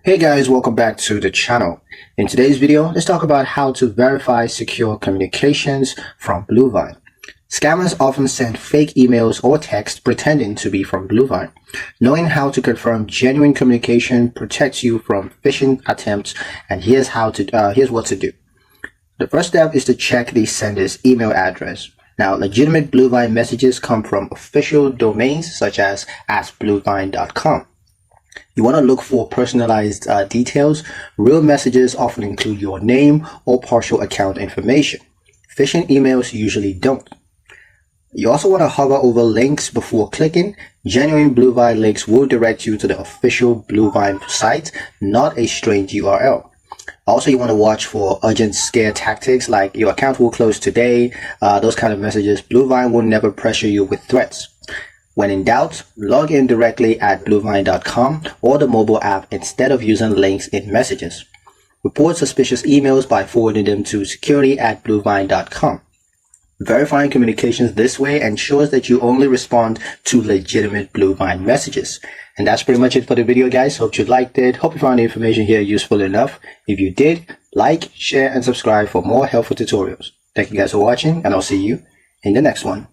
Hey guys, welcome back to the channel. In today's video, let's talk about how to verify secure communications from Bluevine. Scammers often send fake emails or texts pretending to be from Bluevine. Knowing how to confirm genuine communication protects you from phishing attempts, and here's what to do. The first step is to check the sender's email address. Now, legitimate Bluevine messages come from official domains such as bluevine.com. You want to look for personalized details. Real messages often include your name or partial account information. Phishing emails usually don't. You also want to hover over links before clicking. Genuine Bluevine links will direct you to the official Bluevine site, not a strange URL. Also, you want to watch for urgent scare tactics like your account will close today, those kind of messages. Bluevine will never pressure you with threats. When in doubt, log in directly at bluevine.com or the mobile app instead of using links in messages. Report suspicious emails by forwarding them to security@bluevine.com. Verifying communications this way ensures that you only respond to legitimate Bluevine messages. And that's pretty much it for the video, guys. Hope you liked it. Hope you found the information here useful enough. If you did, like, share, and subscribe for more helpful tutorials. Thank you guys for watching, and I'll see you in the next one.